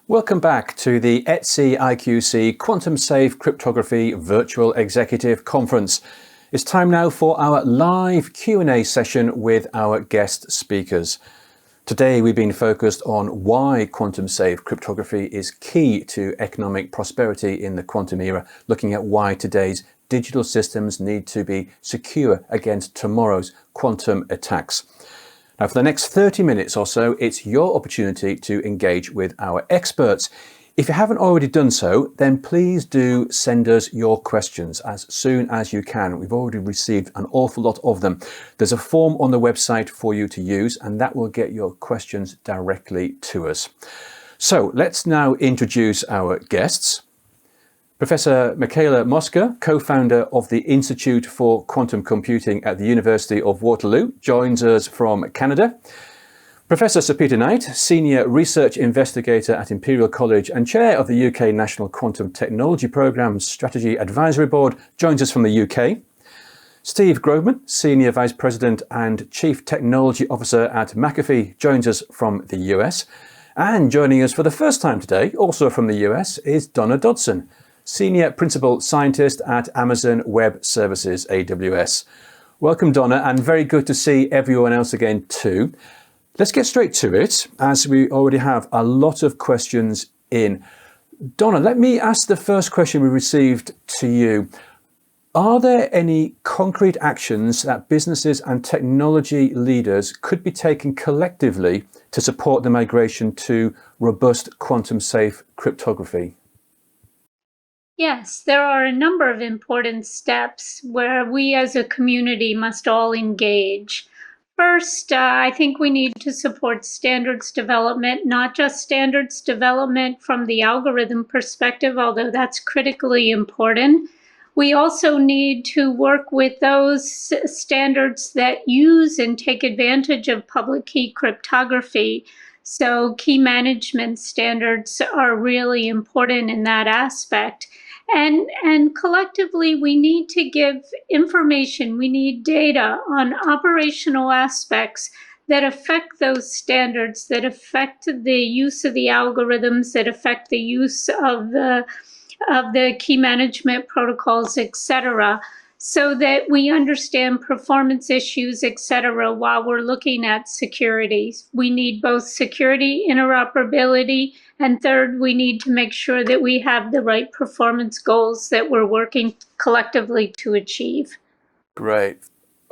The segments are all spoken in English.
Welcome back to the ETSI-IQC Quantum Safe Cryptography Virtual Executive Conference. It's time now for our live Q&A session with our guest speakers. Today we've been focused on why quantum safe cryptography is key to economic prosperity in the quantum era, looking at why today's digital systems need to be secure against tomorrow's quantum attacks. Now, for the next 30 minutes or so, it's your opportunity to engage with our experts. If you haven't already done so, then please do send us your questions as soon as you can. We've already received an awful lot of them. There's a form on the website for you to use, and that will get your questions directly to us. So let's now introduce our guests. Professor Michele Mosca, co-founder of the Institute for Quantum Computing at the University of Waterloo, joins us from Canada. Professor Sir Peter Knight, Senior Research Investigator at Imperial College and Chair of the UK National Quantum Technology Programme's Strategy Advisory Board, joins us from the UK. Steve Groveman, Senior Vice President and Chief Technology Officer at McAfee, joins us from the US. And joining us for the first time today, also from the US, is Donna Dodson, Senior Principal Scientist at Amazon Web Services, AWS. Welcome, Donna, and very good to see everyone else again too. Let's get straight to it, as we already have a lot of questions in. Donna, let me ask the first question we received to you. Are there any concrete actions that businesses and technology leaders could be taking collectively to support the migration to robust quantum safe cryptography? Yes, there are a number of important steps where we as a community must all engage. First, I think we need to support standards development, not just standards development from the algorithm perspective, although that's critically important. We also need to work with those standards that use and take advantage of public key cryptography. So key management standards are really important in that aspect. And collectively, we need to give information, we need data on operational aspects that affect those standards, that affect the use of the algorithms, that affect the use of the key management protocols, etc., so that we understand performance issues, etc., while we're looking at security. We need both security, interoperability, and third, we need to make sure that we have the right performance goals that we're working collectively to achieve. Great.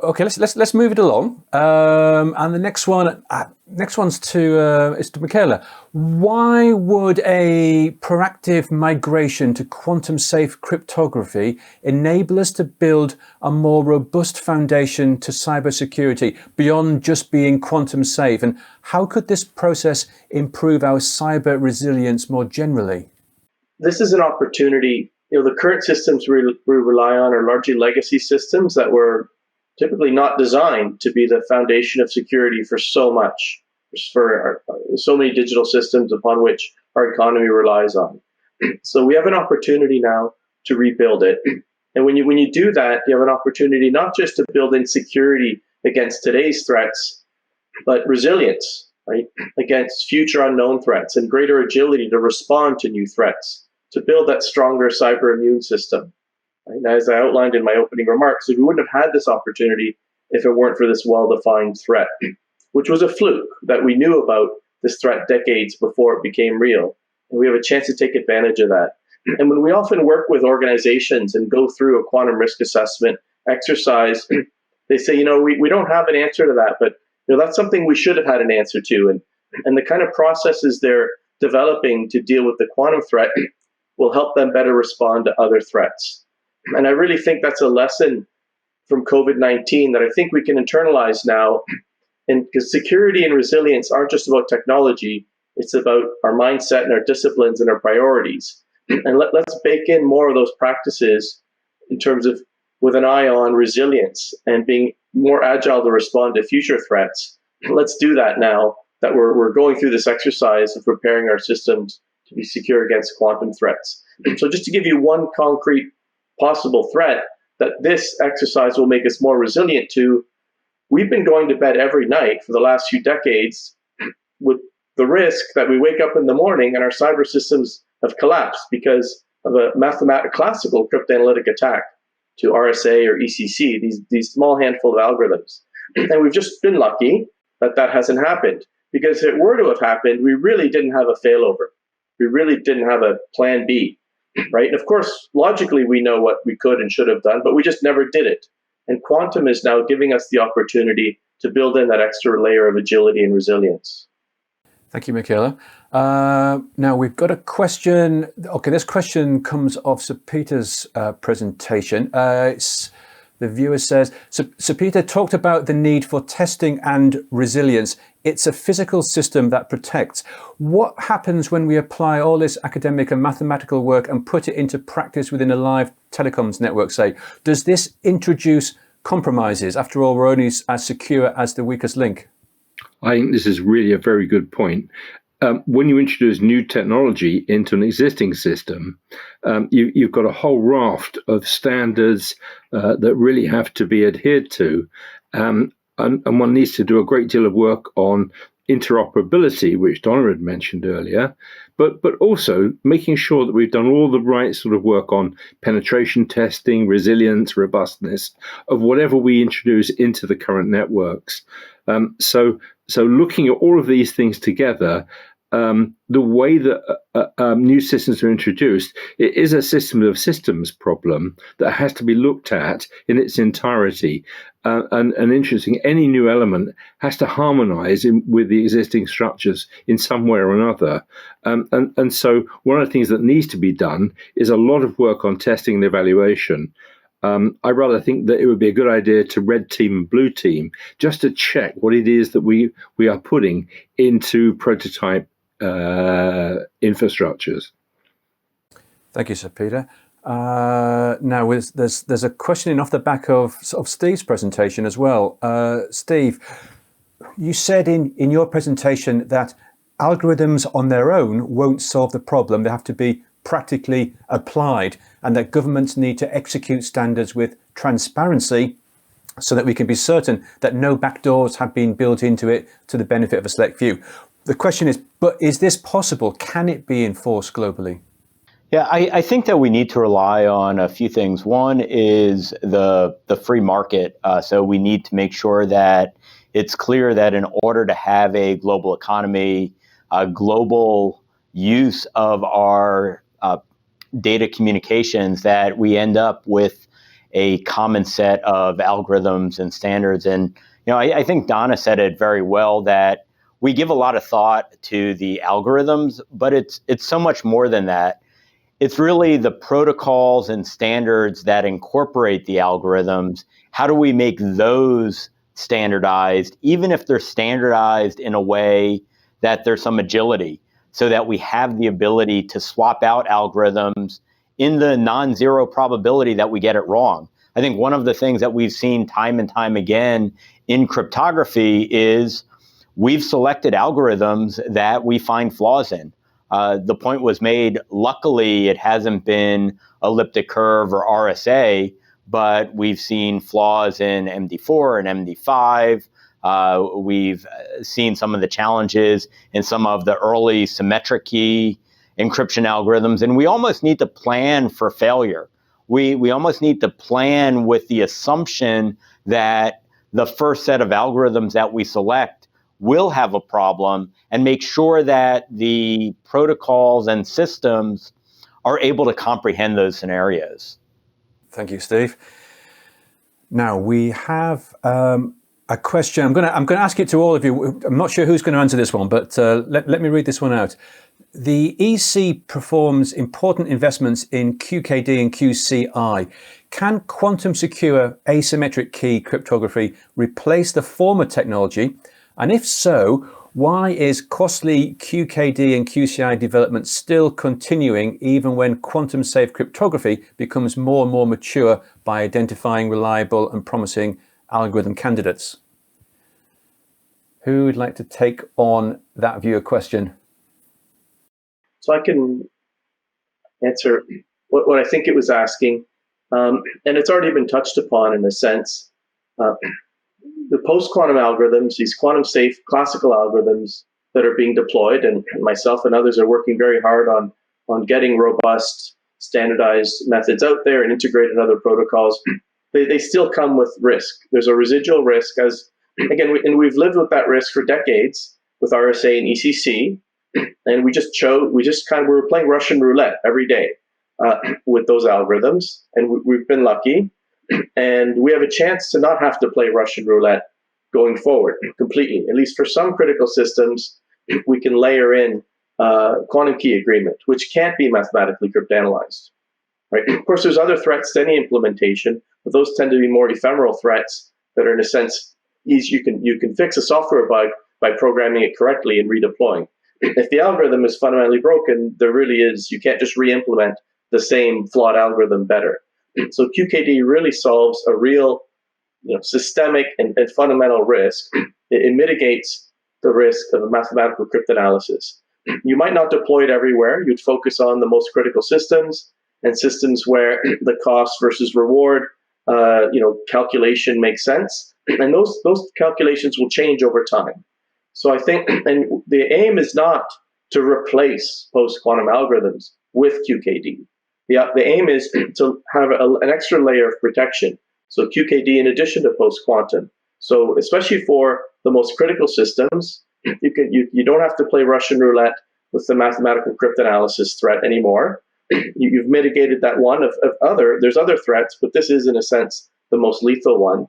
Okay, let's move it along. And the next one's to Michele. Why would a proactive migration to quantum safe cryptography enable us to build a more robust foundation to cybersecurity beyond just being quantum safe? And how could this process improve our cyber resilience more generally? This is an opportunity. The current systems we rely on are largely legacy systems that were typically not designed to be the foundation of security for so much, for so many digital systems upon which our economy relies on. So we have an opportunity now to rebuild it. And when you do that, you have an opportunity not just to build in security against today's threats, but resilience, right, against future unknown threats and greater agility to respond to new threats, to build that stronger cyber immune system. And as I outlined in my opening remarks, we wouldn't have had this opportunity if it weren't for this well-defined threat, which was a fluke that we knew about this threat decades before it became real. And we have a chance to take advantage of that. And when we often work with organizations and go through a quantum risk assessment exercise, they say, we don't have an answer to that, but that's something we should have had an answer to. And the kind of processes they're developing to deal with the quantum threat will help them better respond to other threats. And I really think that's a lesson from COVID-19 that I think we can internalize now. And because security and resilience aren't just about technology, it's about our mindset and our disciplines and our priorities. And let's bake in more of those practices in terms of with an eye on resilience and being more agile to respond to future threats. Let's do that now that we're going through this exercise of preparing our systems to be secure against quantum threats. So just to give you one concrete possible threat that this exercise will make us more resilient to, we've been going to bed every night for the last few decades with the risk that we wake up in the morning and our cyber systems have collapsed because of a classical cryptanalytic attack to RSA or ECC, these small handful of algorithms. And we've just been lucky that that hasn't happened, because if it were to have happened, we really didn't have a failover. We really didn't have a plan B, right? And of course, logically, we know what we could and should have done, but we just never did it. And quantum is now giving us the opportunity to build in that extra layer of agility and resilience. Thank you, Michele. Now we've got a question. Okay, this question comes off Sir Peter's presentation. The viewer says, Sir Peter talked about the need for testing and resilience. It's a physical system that protects. What happens when we apply all this academic and mathematical work and put it into practice within a live telecoms network, say? Does this introduce compromises? After all, we're only as secure as the weakest link. I think this is really a very good point. When you introduce new technology into an existing system, you've got a whole raft of standards that really have to be adhered to. And one needs to do a great deal of work on interoperability, which Donna had mentioned earlier, but also making sure that we've done all the right sort of work on penetration testing, resilience, robustness of whatever we introduce into the current networks. So looking at all of these things together, the way that new systems are introduced, it is a system of systems problem that has to be looked at in its entirety. And interesting, any new element has to harmonize with the existing structures in some way or another. And so one of the things that needs to be done is a lot of work on testing and evaluation. I rather think that it would be a good idea to red team and blue team just to check what it is that we are putting into prototype infrastructures. Thank you, Sir Peter. Now, there's a question off the back of Steve's presentation as well. Steve, you said in your presentation that algorithms on their own won't solve the problem. They have to be practically applied, and that governments need to execute standards with transparency so that we can be certain that no backdoors have been built into it to the benefit of a select few. The question is, but is this possible? Can it be enforced globally? Yeah, I think that we need to rely on a few things. One is the free market. So we need to make sure that it's clear that in order to have a global economy, a global use of our data communications, that we end up with a common set of algorithms and standards. And I think Donna said it very well, that we give a lot of thought to the algorithms, but it's so much more than that. It's really the protocols and standards that incorporate the algorithms. How do we make those standardized, even if they're standardized in a way that there's some agility, so that we have the ability to swap out algorithms in the non-zero probability that we get it wrong. I think one of the things that we've seen time and time again in cryptography is we've selected algorithms that we find flaws in. The point was made, luckily it hasn't been elliptic curve or RSA, but we've seen flaws in MD4 and MD5. We've seen some of the challenges in some of the early symmetric key encryption algorithms, and we almost need to plan for failure. We almost need to plan with the assumption that the first set of algorithms that we select will have a problem, and make sure that the protocols and systems are able to comprehend those scenarios. Thank you, Steve. Now we have a question. I'm going to ask it to all of you. I'm not sure who's going to answer this one, but let me read this one out. The EC performs important investments in QKD and QCI. Can quantum secure asymmetric key cryptography replace the former technology? And if so, why is costly QKD and QCI development still continuing even when quantum safe cryptography becomes more and more mature by identifying reliable and promising algorithm candidates? Who would like to take on that viewer question? So I can answer what I think it was asking, and it's already been touched upon in a sense. The post-quantum algorithms, these quantum safe classical algorithms, that are being deployed, and myself and others are working very hard on getting robust, standardized methods out there and integrated other protocols. They still come with risk. There's a residual risk, as again, we've lived with that risk for decades with RSA and ECC, and we were playing Russian roulette every day with those algorithms, and we've been lucky, and we have a chance to not have to play Russian roulette going forward completely. At least for some critical systems, we can layer in quantum key agreement, which can't be mathematically cryptanalyzed. Right? Of course, there's other threats to any implementation, but those tend to be more ephemeral threats that are, in a sense, easy. You can fix a software bug by programming it correctly and redeploying. If the algorithm is fundamentally broken, you can't just re-implement the same flawed algorithm better. So QKD really solves a real systemic and fundamental risk. It mitigates the risk of a mathematical cryptanalysis. You might not deploy it everywhere. You'd focus on the most critical systems and systems where the cost versus reward calculation makes sense. And those calculations will change over time. So I think, and the aim is not to replace post-quantum algorithms with QKD. The aim is to have an extra layer of protection. So QKD in addition to post-quantum. So especially for the most critical systems, you don't have to play Russian roulette with the mathematical cryptanalysis threat anymore. You've mitigated that one there's other threats, but this is in a sense the most lethal one.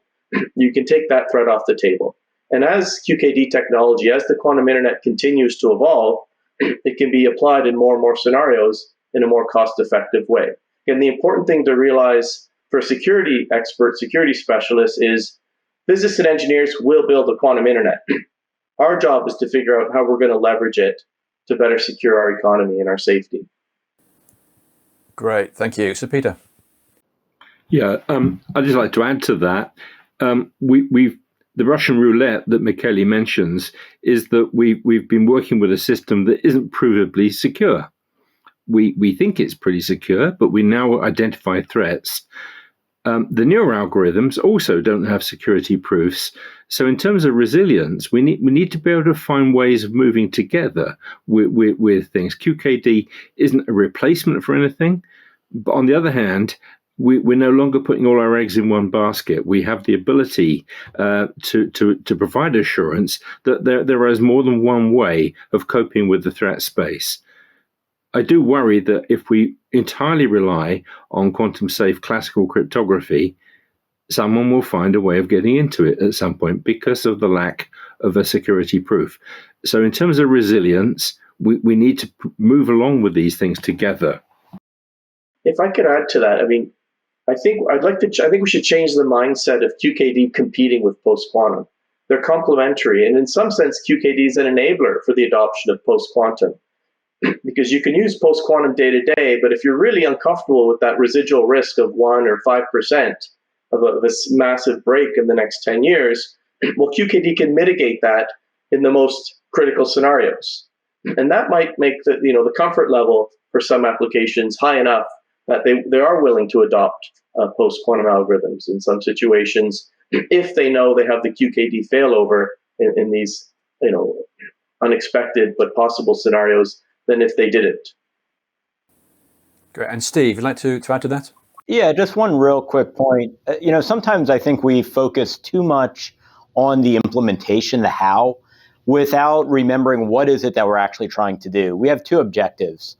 You can take that threat off the table. And as QKD technology, as the quantum internet continues to evolve, it can be applied in more and more scenarios in a more cost-effective way. And the important thing to realize for security experts, security specialists, is physicists and engineers will build a quantum internet. Our job is to figure out how we're going to leverage it to better secure our economy and our safety. Great, thank you. So Peter. Yeah, I'd just like to add to that. The Russian roulette that Michele mentions is that we've been working with a system that isn't provably secure. We think it's pretty secure, but we now identify threats. The newer algorithms also don't have security proofs. So in terms of resilience, we need to be able to find ways of moving together with things. QKD isn't a replacement for anything, but on the other hand, we're no longer putting all our eggs in one basket. We have the ability to provide assurance that there is more than one way of coping with the threat space. I do worry that if we entirely rely on quantum safe classical cryptography, someone will find a way of getting into it at some point because of the lack of a security proof. So in terms of resilience, we need to move along with these things together. If I could add to that, I think we should change the mindset of QKD competing with post-quantum. They're complementary, and in some sense, QKD is an enabler for the adoption of post-quantum. Because you can use post-quantum day to day, but if you're really uncomfortable with that residual risk of 1 or 5% of this massive break in the next 10 years, well, QKD can mitigate that in the most critical scenarios. And that might make the comfort level for some applications high enough that they are willing to adopt post-quantum algorithms in some situations if they know they have the QKD failover in these unexpected but possible scenarios than if they didn't. Great. And Steve, you'd like to add to that? Yeah, just one real quick point. Sometimes I think we focus too much on the implementation, the how, without remembering what is it that we're actually trying to do. We have two objectives: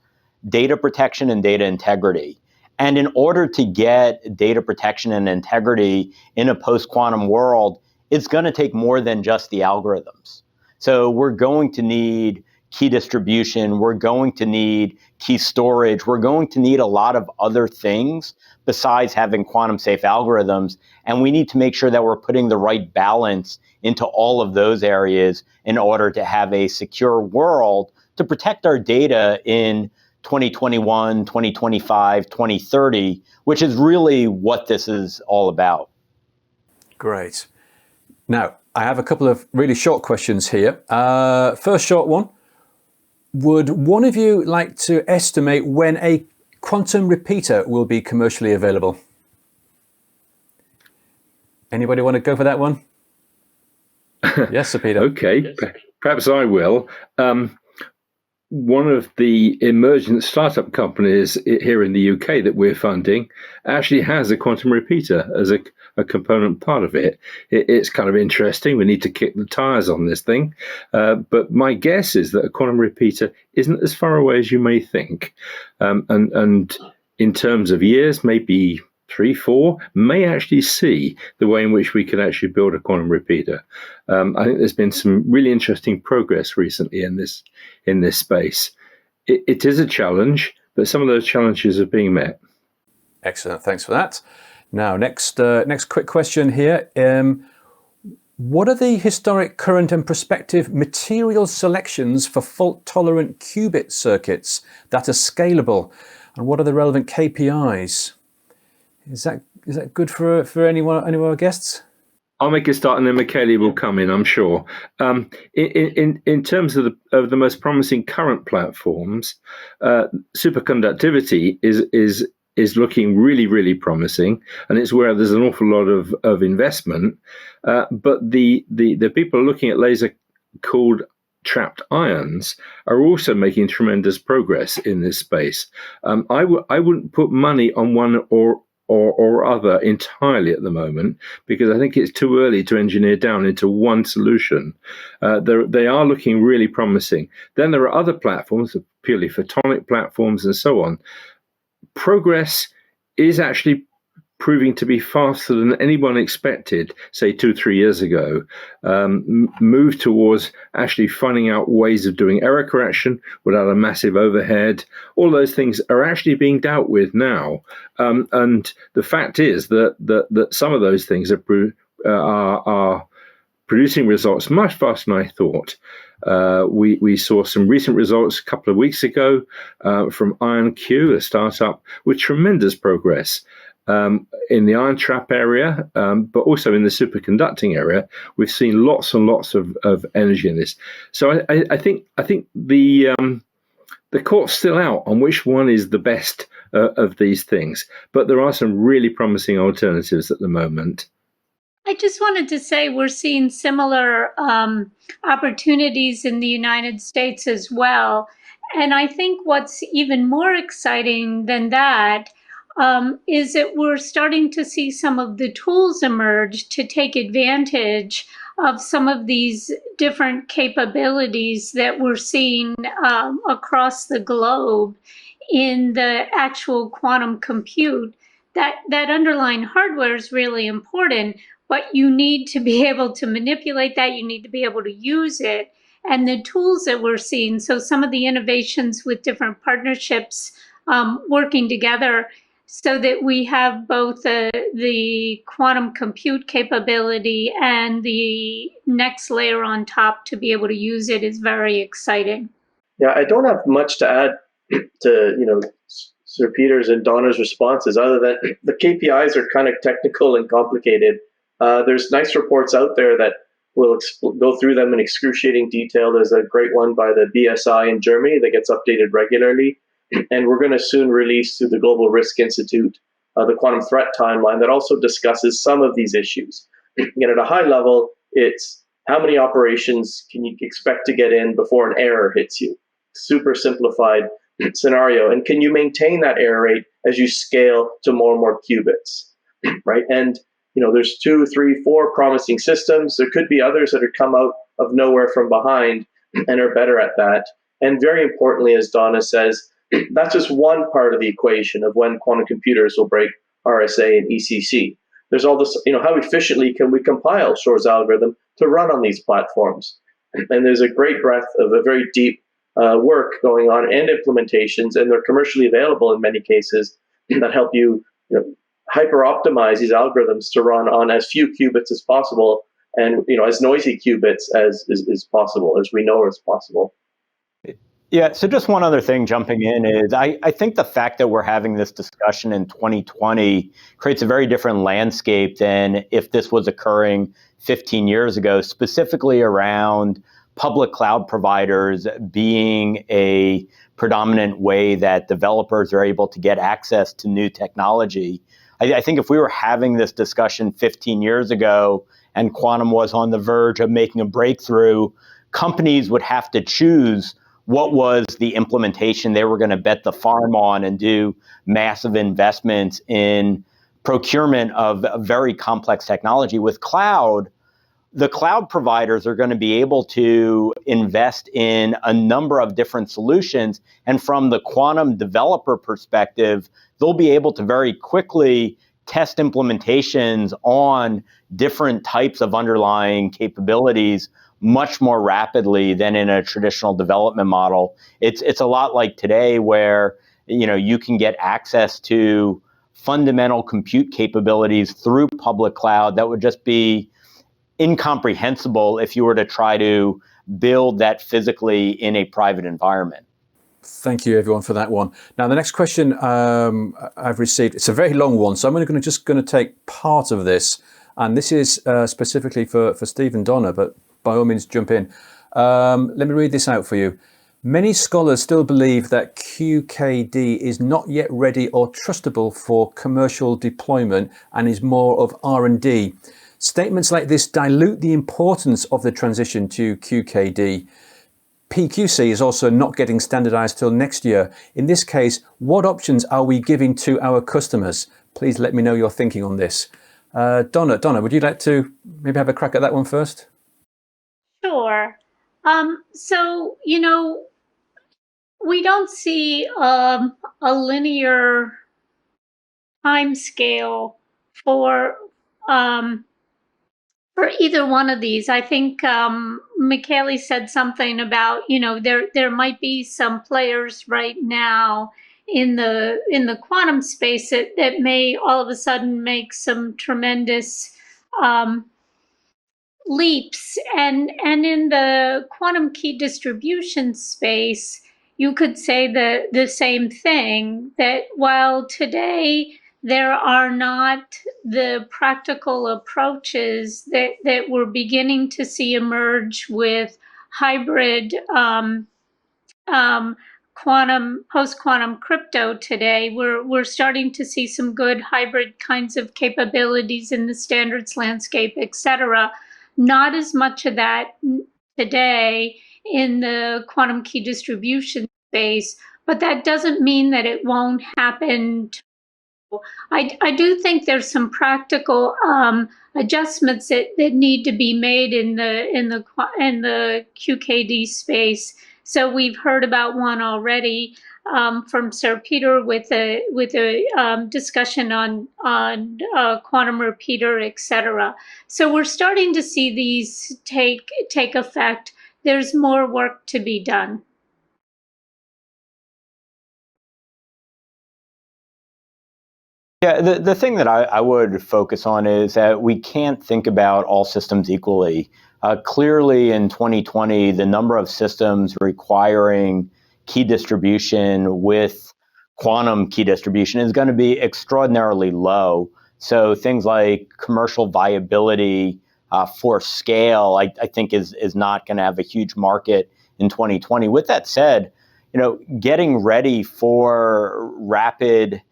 data protection and data integrity. And in order to get data protection and integrity in a post-quantum world, it's going to take more than just the algorithms. So we're going to need key distribution, we're going to need key storage, we're going to need a lot of other things besides having quantum safe algorithms. And we need to make sure that we're putting the right balance into all of those areas in order to have a secure world to protect our data in 2021, 2025, 2030, which is really what this is all about. Great. Now, I have a couple of really short questions here. First short one. Would one of you like to estimate when a quantum repeater will be commercially available? Anybody want to go for that one? Yes, Sir Peter. Okay. Perhaps I will. One of the emergent startup companies here in the UK that we're funding actually has a quantum repeater as a component part of it. It's kind of interesting. We need to kick the tires on this thing. But my guess is that a quantum repeater isn't as far away as you may think. And in terms of years, maybe 3, 4, may actually see the way in which we could actually build a quantum repeater. I think there's been some really interesting progress recently in this space. It is a challenge, but some of those challenges are being met. Excellent, thanks for that. Now, next quick question here. What are the historic, current and prospective material selections for fault-tolerant qubit circuits that are scalable? And what are the relevant KPIs? Is that good for any of our guests? I'll make a start, and then Michele will come in, I'm sure. In terms of the most promising current platforms, superconductivity is looking really, really promising, and it's where there's an awful lot of investment. But the people looking at laser-cooled trapped ions are also making tremendous progress in this space. I wouldn't put money on one or other entirely at the moment, because I think it's too early to engineer down into one solution. They are looking really promising. Then there are other platforms, purely photonic platforms and so on. Progress is actually proving to be faster than anyone expected, say 2-3 years ago. Move towards actually finding out ways of doing error correction without a massive overhead. All those things are actually being dealt with now. And the fact is that some of those things are producing results much faster than I thought. We saw some recent results a couple of weeks ago from IonQ, a startup with tremendous progress. In the ion trap area, but also in the superconducting area, we've seen lots and lots of energy in this. So I think the court's still out on which one is the best of these things, but there are some really promising alternatives at the moment. I just wanted to say we're seeing similar opportunities in the United States as well. And I think what's even more exciting than that is that we're starting to see some of the tools emerge to take advantage of some of these different capabilities that we're seeing across the globe in the actual quantum compute. That underlying hardware is really important, but you need to be able to manipulate that. You need to be able to use it. And the tools that we're seeing, so some of the innovations with different partnerships working together so that we have both the quantum compute capability and the next layer on top to be able to use it is very exciting. Yeah, I don't have much to add to, Sir Peter's and Donna's responses, other than the KPIs are kind of technical and complicated. There's nice reports out there that will go through them in excruciating detail. There's a great one by the BSI in Germany that gets updated regularly. And we're going to soon release through the Global Risk Institute the quantum threat timeline that also discusses some of these issues. Again, at a high level, it's how many operations can you expect to get in before an error hits you? Super simplified scenario. And can you maintain that error rate as you scale to more and more qubits, right? And there's 2, 3, 4 promising systems. There could be others that have come out of nowhere from behind and are better at that. And very importantly, as Donna says, that's just one part of the equation of when quantum computers will break RSA and ECC. There's all this, how efficiently can we compile Shor's algorithm to run on these platforms? And there's a great breadth of a very deep work going on and implementations, and they're commercially available in many cases that help you, hyper optimize these algorithms to run on as few qubits as possible, and as noisy qubits as is possible, as we know is possible. Yeah, so just one other thing jumping in is I think the fact that we're having this discussion in 2020 creates a very different landscape than if this was occurring 15 years ago, specifically around public cloud providers being a predominant way that developers are able to get access to new technology. I think if we were having this discussion 15 years ago and quantum was on the verge of making a breakthrough, companies would have to choose what was the implementation they were going to bet the farm on and do massive investments in procurement of very complex technology. With cloud, the cloud providers are going to be able to invest in a number of different solutions. And from the quantum developer perspective, they'll be able to very quickly test implementations on different types of underlying capabilities much more rapidly than in a traditional development model. It's a lot like today where you can get access to fundamental compute capabilities through public cloud that would just be incomprehensible if you were to try to build that physically in a private environment. Thank you, everyone, for that one. Now, the next question I've received, it's a very long one, so I'm just going to take part of this. And this is specifically for Steve and Donna, but by all means, jump in. Let me read this out for you. Many scholars still believe that QKD is not yet ready or trustable for commercial deployment and is more of R&D. Statements like this dilute the importance of the transition to QKD. PQC is also not getting standardized till next year. In this case, what options are we giving to our customers? Please let me know your thinking on this. Donna, would you like to maybe have a crack at that one first? Sure. So, we don't see a linear time scale for either one of these. I think Michele said something about, there might be some players right now in the quantum space that may all of a sudden make some tremendous leaps, and in the quantum key distribution space, you could say the same thing, that while today there are not the practical approaches that we're beginning to see emerge with hybrid post-quantum crypto today, we're starting to see some good hybrid kinds of capabilities in the standards landscape, et cetera. Not as much of that today in the quantum key distribution space, but that doesn't mean that it won't happen. I do think there's some practical adjustments that need to be made in the QKD space. So we've heard about one already from Sir Peter with a discussion on quantum repeater, et cetera. So we're starting to see these take effect. There's more work to be done. Yeah, the thing that I would focus on is that we can't think about all systems equally. Clearly in 2020, the number of systems requiring key distribution with quantum key distribution is going to be extraordinarily low. So things like commercial viability for scale, I think is not going to have a huge market in 2020. With that said, getting ready for rapid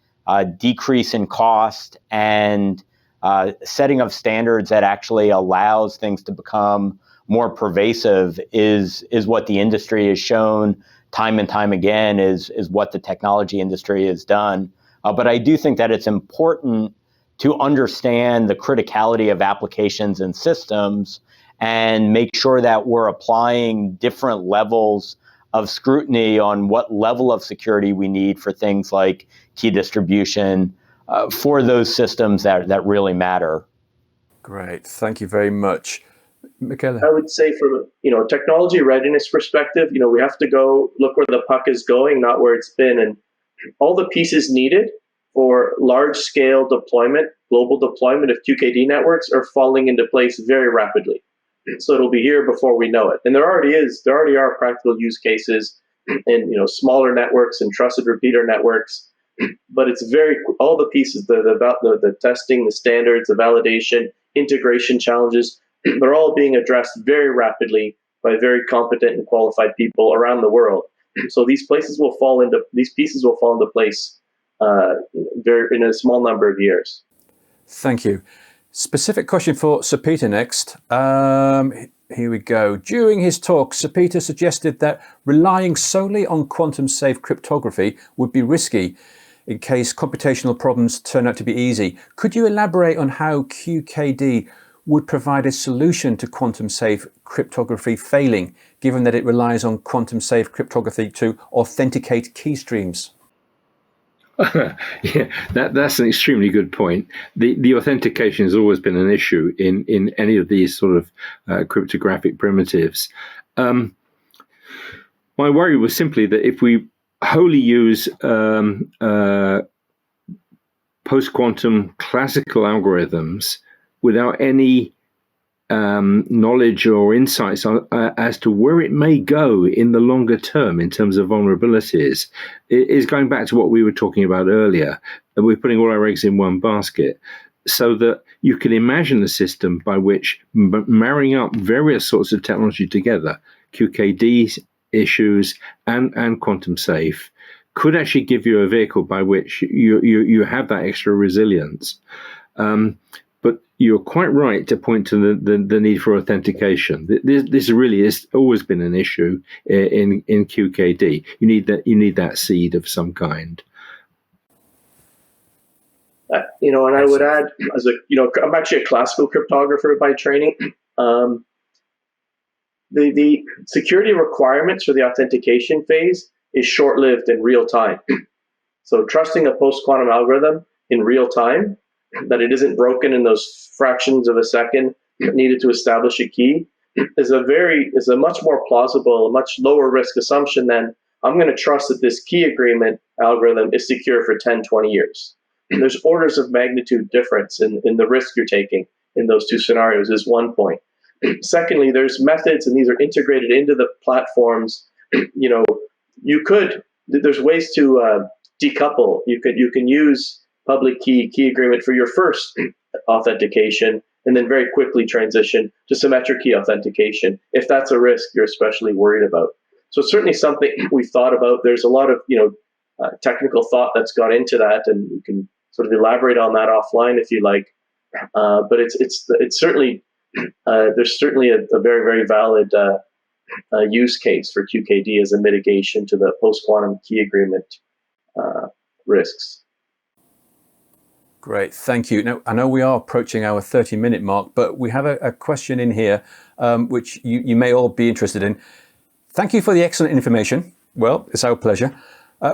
decrease in cost and setting of standards that actually allows things to become more pervasive is what the industry has shown time and time again is what the technology industry has done. But I do think that it's important to understand the criticality of applications and systems and make sure that we're applying different levels of scrutiny on what level of security we need for things like key distribution for those systems that really matter. Great, thank you very much. Michele? I would say from a technology readiness perspective, we have to go look where the puck is going, not where it's been. And all the pieces needed for large-scale deployment, global deployment of QKD networks are falling into place very rapidly. So it'll be here before we know it. And there already are practical use cases in smaller networks and trusted repeater networks. But it's all the pieces, the testing, the standards, the validation, integration challenges, they're all being addressed very rapidly by very competent and qualified people around the world. So these pieces will fall into place in a small number of years. Thank you. Specific question for Sir Peter next. Here we go. During his talk, Sir Peter suggested that relying solely on quantum safe cryptography would be risky in case computational problems turn out to be easy. Could you elaborate on how QKD would provide a solution to quantum safe cryptography failing, given that it relies on quantum safe cryptography to authenticate key streams? Yeah, that's an extremely good point. The authentication has always been an issue in any of these sort of cryptographic primitives. My worry was simply that if we wholly use post-quantum classical algorithms without any knowledge or insights as to where it may go in the longer term in terms of vulnerabilities, it is going back to what we were talking about earlier. And we're putting all our eggs in one basket, so that you can imagine a system by which marrying up various sorts of technology together, QKD issues and quantum safe, could actually give you a vehicle by which you have that extra resilience. But you're quite right to point to the need for authentication. This really has always been an issue in QKD. You need that seed of some kind. And I would add, I'm actually a classical cryptographer by training. The security requirements for the authentication phase is short-lived in real time. So trusting a post-quantum algorithm in real time, that it isn't broken in those fractions of a second needed to establish a key, is a much more plausible, a much lower risk assumption than I'm going to trust that this key agreement algorithm is secure for 10, 20 years. And there's orders of magnitude difference in the risk you're taking in those two scenarios is one point. Secondly, there's methods, and these are integrated into the platforms. There's ways to decouple. You can use public key agreement for your first authentication, and then very quickly transition to symmetric key authentication if that's a risk you're especially worried about. So it's certainly something we've thought about. There's a lot of technical thought that's gone into that, and we can sort of elaborate on that offline if you like. But it's certainly there's certainly a very, very valid use case for QKD as a mitigation to the post-quantum key agreement risks. Great, thank you. Now, I know we are approaching our 30-minute mark, but we have a question in here which you may all be interested in. Thank you for the excellent information. Well, it's our pleasure.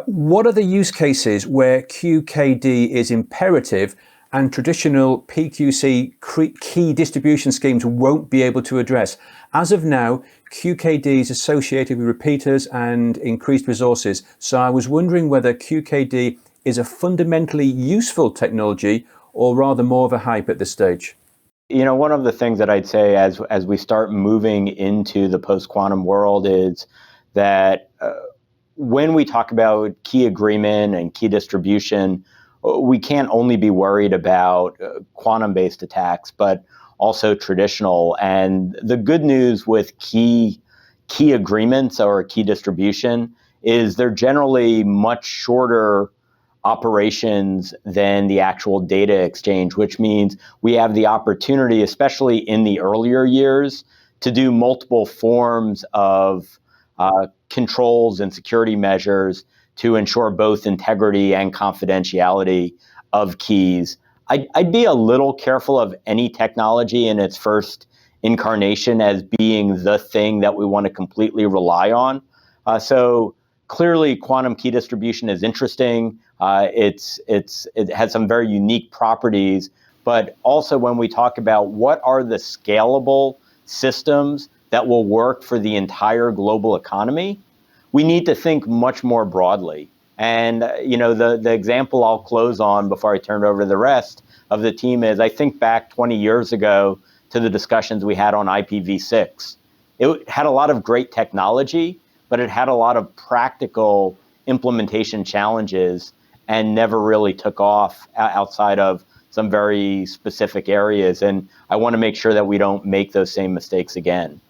What are the use cases where QKD is imperative and traditional PQC key distribution schemes won't be able to address? As of now, QKD is associated with repeaters and increased resources. So I was wondering whether QKD is a fundamentally useful technology or rather more of a hype at this stage. One of the things that I'd say as we start moving into the post-quantum world is that when we talk about key agreement and key distribution, we can't only be worried about quantum-based attacks, but also traditional. And the good news with key agreements or key distribution is they're generally much shorter operations than the actual data exchange, which means we have the opportunity, especially in the earlier years, to do multiple forms of controls and security measures to ensure both integrity and confidentiality of keys. I'd be a little careful of any technology in its first incarnation as being the thing that we want to completely rely on. So clearly, quantum key distribution is interesting. It has some very unique properties, but also when we talk about what are the scalable systems that will work for the entire global economy, we need to think much more broadly. And the example I'll close on before I turn it over to the rest of the team is I think back 20 years ago to the discussions we had on IPv6. It had a lot of great technology, but it had a lot of practical implementation challenges and never really took off outside of some very specific areas. And I want to make sure that we don't make those same mistakes again.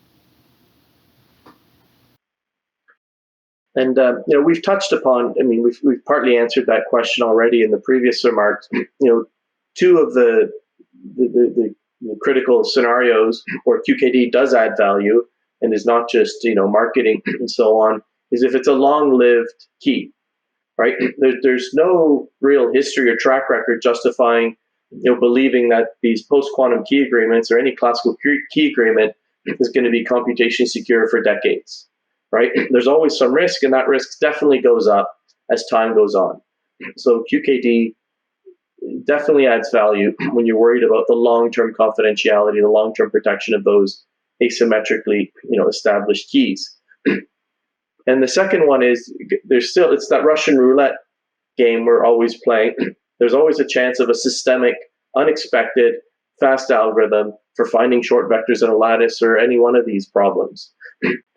And we've touched upon. We've partly answered that question already in the previous remarks. Two of the critical scenarios where QKD does add value and is not just marketing and so on, is if it's a long-lived key, right? There's no real history or track record justifying believing that these post-quantum key agreements or any classical key agreement is going to be computation secure for decades, right? There's always some risk, and that risk definitely goes up as time goes on. So QKD definitely adds value when you're worried about the long-term confidentiality, the long-term protection of those asymmetrically, established keys. And the second one is it's that Russian roulette game we're always playing. There's always a chance of a systemic, unexpected, fast algorithm for finding short vectors in a lattice or any one of these problems.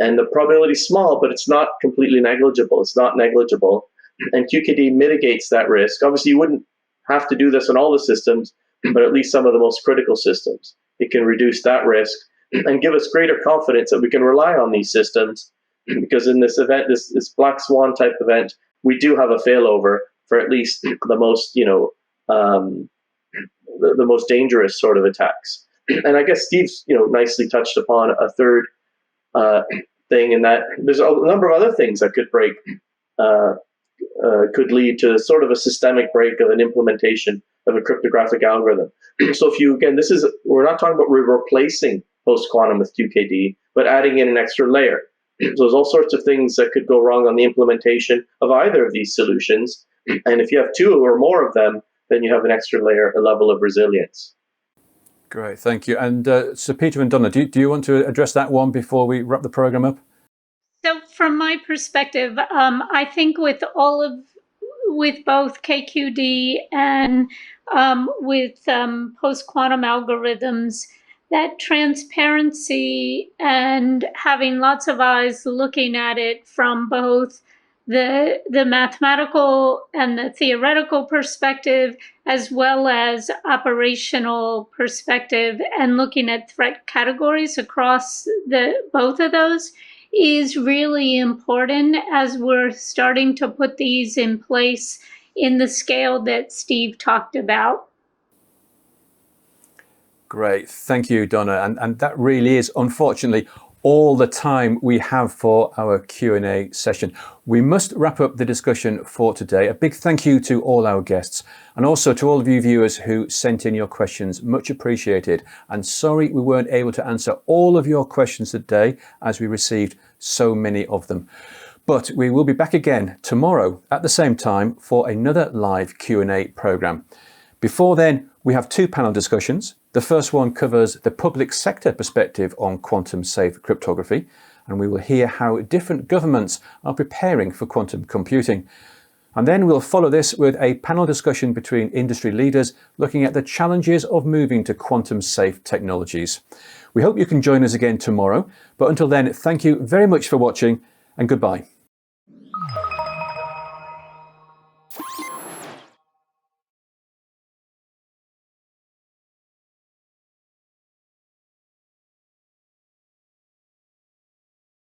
And the probability is small, but it's not completely negligible. It's not negligible. And QKD mitigates that risk. Obviously, you wouldn't have to do this on all the systems, but at least some of the most critical systems. It can reduce that risk and give us greater confidence that we can rely on these systems, because in this event, this black swan type event, we do have a failover for at least the most, the most dangerous sort of attacks. And I guess Steve's, nicely touched upon a third thing, in that there's a number of other things that could break, could lead to sort of a systemic break of an implementation of a cryptographic algorithm. So we're not talking about replacing post-quantum with QKD, but adding in an extra layer. So there's all sorts of things that could go wrong on the implementation of either of these solutions. And if you have two or more of them, then you have an extra layer, a level of resilience. Great, thank you. And so Peter and Donna, do you want to address that one before we wrap the program up? So from my perspective, I think with both KQD and with post-quantum algorithms, that transparency and having lots of eyes looking at it from both the mathematical and the theoretical perspective, as well as operational perspective, and looking at threat categories across both of those, is really important as we're starting to put these in place in the scale that Steve talked about. Great, thank you, Donna. And that really is, unfortunately, all the time we have for our Q&A session. We must wrap up the discussion for today. A big thank you to all our guests, and also to all of you viewers who sent in your questions. Much appreciated. And sorry we weren't able to answer all of your questions today, as we received so many of them. But we will be back again tomorrow at the same time for another live Q&A program. Before then, we have two panel discussions. The first one covers the public sector perspective on quantum safe cryptography, and we will hear how different governments are preparing for quantum computing. And then we'll follow this with a panel discussion between industry leaders looking at the challenges of moving to quantum safe technologies. We hope you can join us again tomorrow, but until then, thank you very much for watching, and goodbye.